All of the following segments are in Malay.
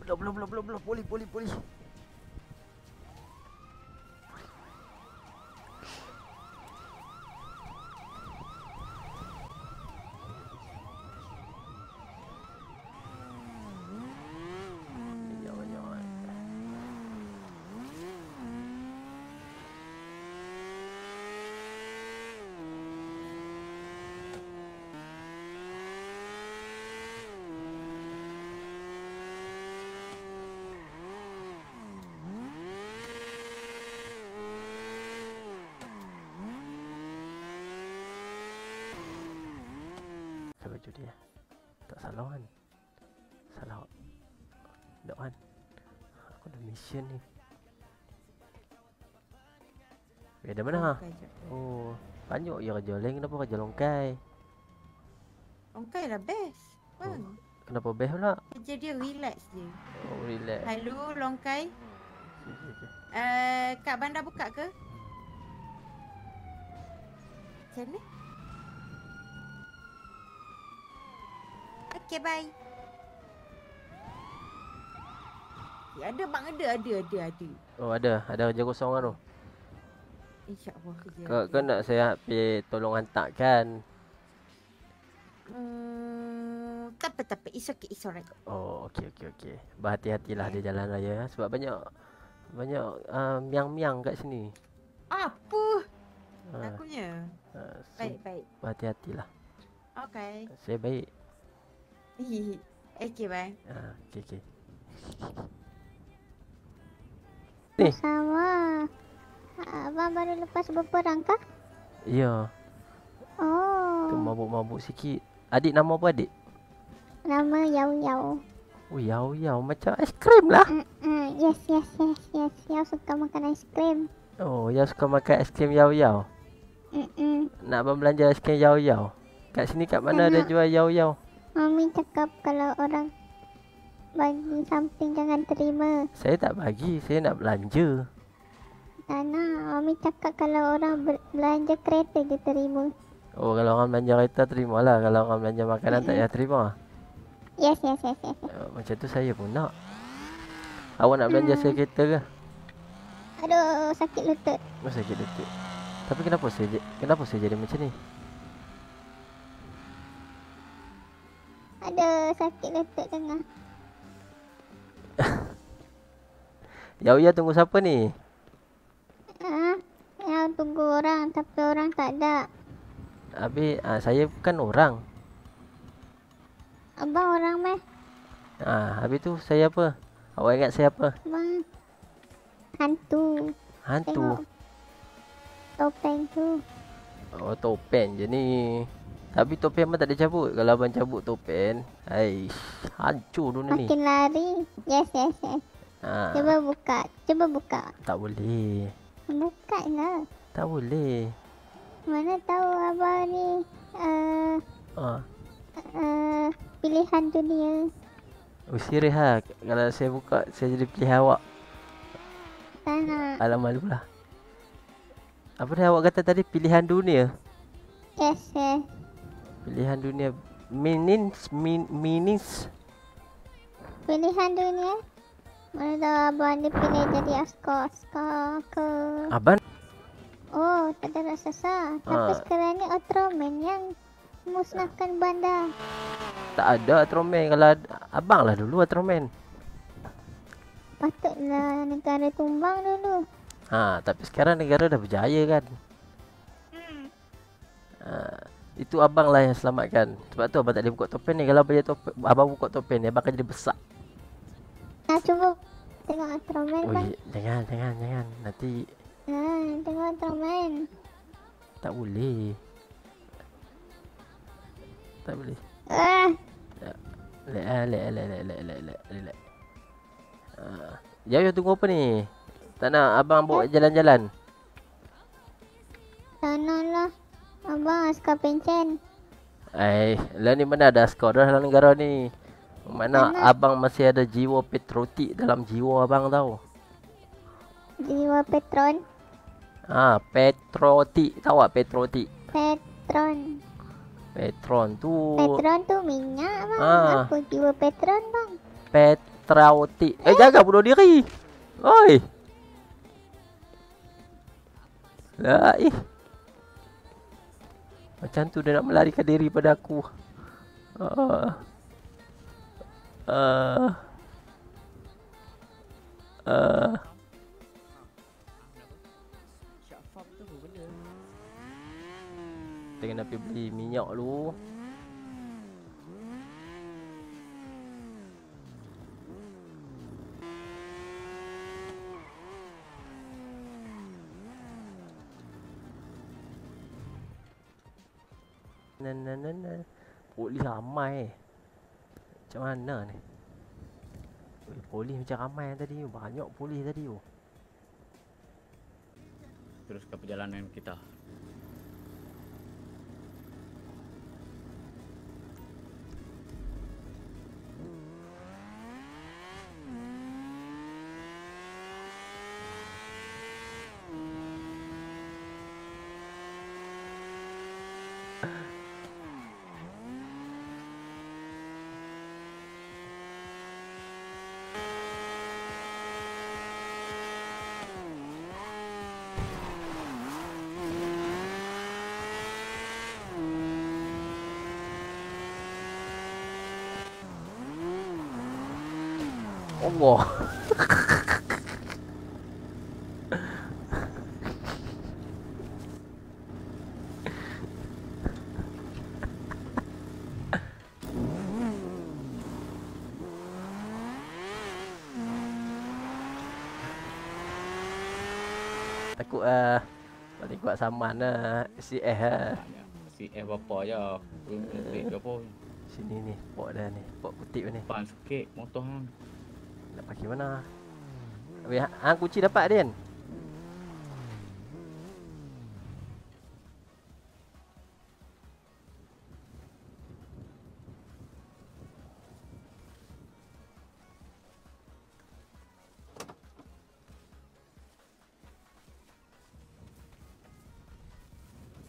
Belum. Boleh. Baju dia tak salah kan? Salah tak kan? Aku ada mission ni. Dari mana? Oh, banyak je kerja lain. Kenapa kerja longkai? Longkai lah best. Bang. Kenapa best pula? Kerja dia relax je. Oh, relax. Hello longkai. Kak bandar buka ke? Macam ni? Okay, bye. Ya, ada bang, ada. Oh, ada kerja kosong kan tu? InsyaAllah kerja. Kau nak saya pergi tolong hantar kan? Tak apa. It's okay, it's alright. Oh, okey. Berhati-hatilah di jalan raya sebab banyak miang-miang kat sini. Apa? Takutnya. So, Baik. Berhati-hatilah. Okay. Saya baik. Okay, bye. Okay. Ni. Sama. Abang baru lepas berperang kah? Ya. Oh. Tu mabuk-mabuk sikit. Adik nama apa adik? Nama Yau. Oh, Yau macam aiskrim lah. Yes. Yau suka makan aiskrim. Oh, Yau suka makan aiskrim Yau. Nak abang belanja aiskrim Yau. Kat sini kat mana ada jual Yau? Mami cakap kalau orang bagi something jangan terima. Saya tak bagi, saya nak belanja. Tak nak. Mami cakap kalau orang belanja kereta dia terima. Oh, kalau orang belanja kereta terimalah. Kalau orang belanja makanan tak payah terima. Yes. Macam tu saya pun nak. Awak nak belanja saya kereta ke? Aduh, sakit lutut. Oh, sakit lutut. Tapi kenapa saya jadi macam ni? Aduh, sakit lutut tengah. Yau tunggu siapa ni? Yang tunggu orang tapi orang tak ada. Habis saya bukan orang. Abang orang meh? Habis tu saya apa? Awak ingat saya apa? Abang hantu. Tengok topeng tu. Oh, topeng je ni. Tapi topeng abang tak ada cabut. Kalau abang cabut topeng, hancur dunia ni. Makin lari. Yes. Cuba buka. Tak boleh. Buka lah. Tak boleh. Mana tahu abang ni pilihan dunia. Oh, serius lah. Kalau saya buka, saya jadi pilihan awak. Tak nak. Alah, malu lah. Apa dia awak kata tadi? Pilihan dunia? Yes. Pilihan dunia. Meanings. Pilihan dunia. Mana tahu abang dipilih jadi askar ke. Abang? Oh, tak ada raksasa. Tapi sekarang ni Ultraman yang musnahkan bandar. Tak ada Ultraman. Kalau abang lah dulu Ultraman. Patutlah negara tumbang dulu. Tapi sekarang negara dah berjaya kan. Itu abang lah yang selamatkan. Sebab tu abang tak boleh buka topeng ni. Kalau abang buka topeng ni, abang akan jadi besar. Cuba tengok Ultraman bang. Jangan. Nanti tengok Ultraman. tak boleh. Lek. Yau tunggu apa ni? Tak nak abang bawa jalan-jalan? Tak nak lah. Abang askar pencen. Lah ni mana ada askar dalam negara ni. Mana abang masih ada jiwa patriotik dalam jiwa abang tau. Jiwa petron. Patriotik. Tahu tak patriotik? Petron. Petron tu Petron tu minyak bang. Apa jiwa petron bang? trautik. Jangan bunuh diri. Oi. Lah, macam tu dia nak melarikan diri pada aku. Uh, uh, uh. Kita kena pergi beli minyak dulu. Polis ramai. Macam mana ni? Polis macam ramai tadi. Banyak polis tadi. Teruskan perjalanan kita. Allah. Takut paling kuat saman CS CS berapa je. Kutip ke apa. Sini ni, pok dah ni. Pok kutip ni. Depan sikit motor hang. Nak pakai mana? Habis hang kunci dapat Din?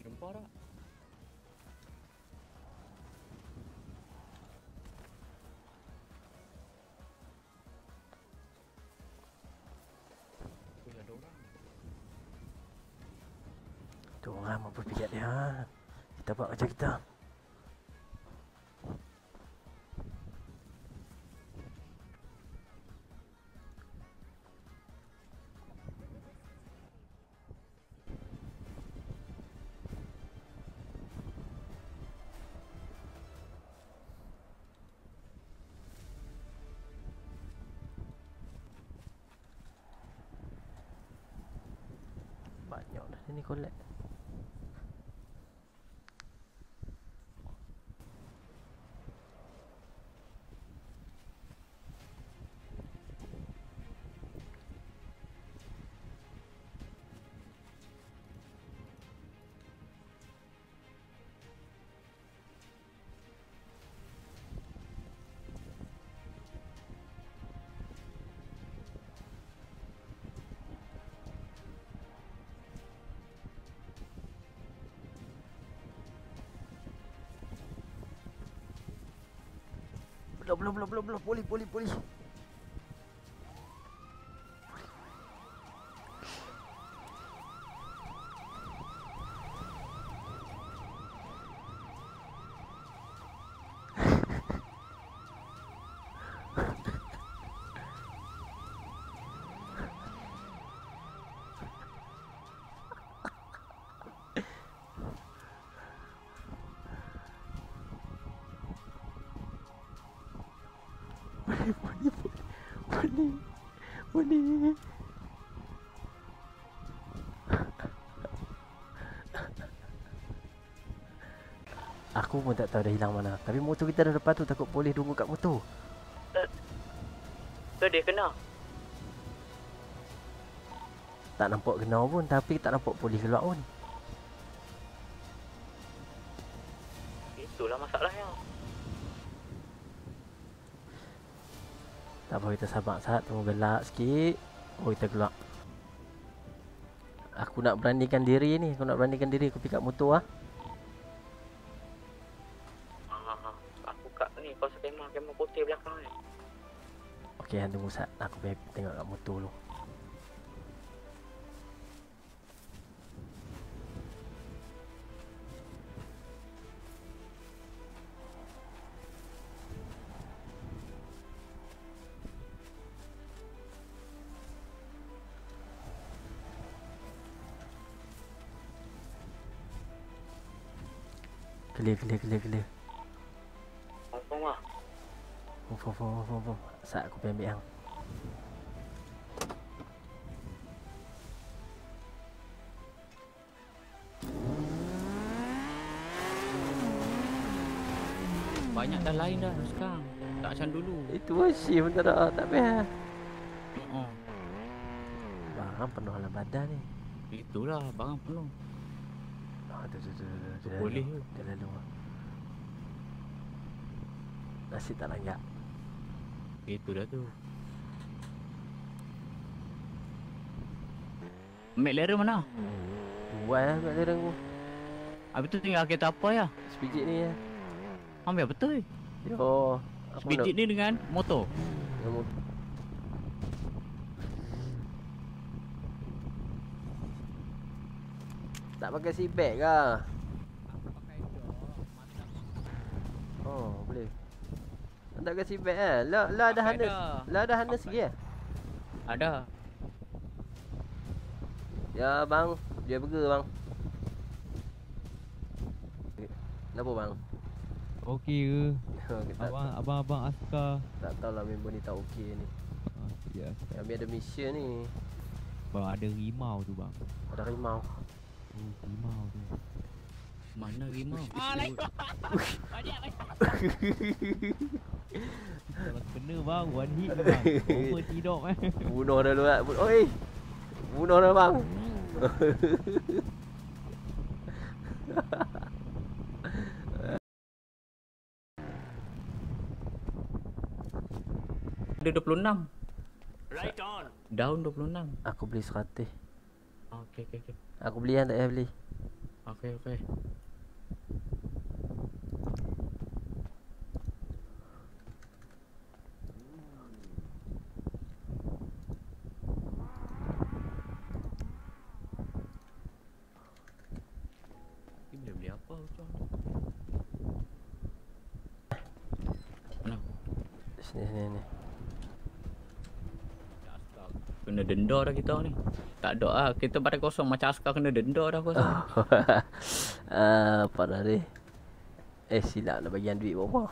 Jumpa tak? Tu orang mampu fikir dia. Kita buat macam kita. Banyak dah ni collect. Belum. Polis. Boleh. Aku pun tak tahu dah hilang mana. Tapi motor kita dah depan tu, takut polis tunggu kat motor. Dia kena. Tak nampak kena pun, tapi tak nampak polis keluar pun. Itulah masalahnya. Tak apa, kita sabar saat tunggu gelap sikit. Oh, kita keluar. Aku nak beranikan diri ni. Aku pick up motor lah. Aku kat ni pasal kemah putih belakang ni. Okey, Han tunggu sat. Aku pergi tengok kat motor dulu. Clear. Confirm lah. Fom. Sat aku pergi ambil hang. Banyak dah lain dah sekarang. Tak macam dulu. Itu asyik pun tak payah. Oh, Barang penuh dalam badan ni. itulah barang penuh. Tu. Boleh ke? Dia lalu. Nasi tak langgar. Itu dah tu. McLaren mana? Buat lah kat lereng tu. Habis tu tinggal kereta apa ya? Sepijik ni ya. Ambil betul. Yo. Speedit ni dengan motor. Tak pakai seat belt ke? Oh, boleh. Tak pakai seat belt eh? Lah ada Pakai harness. dah. Lah ada harness lagi eh? Ada. Ya bang, dia burger bang. Kenapa bang? Okey ke? tak, Abang askar. tak tahulah member ni tak okey ni. Ya. Kami ada mission ni. Bang ada rimau tu bang. Ada rimau. Oh, rimau tu. Mana rimau? Kalau kena bang, one hit tu bang. Over tidur eh. Bunuh dah dulu lah. Oi. Bunuh dah bang. Ada 26. Right on. Down 26. Aku beli 100. Okey. Aku beli yang tak payah beli. Okey. Ni boleh beli apa macam ni? Mana? Sini. Kena denda dah kita ni. Tak ada lah. Kita badan kosong macam askar kena denda dah aku rasa. Apa dah ni? Silap nak bagian duit berapa?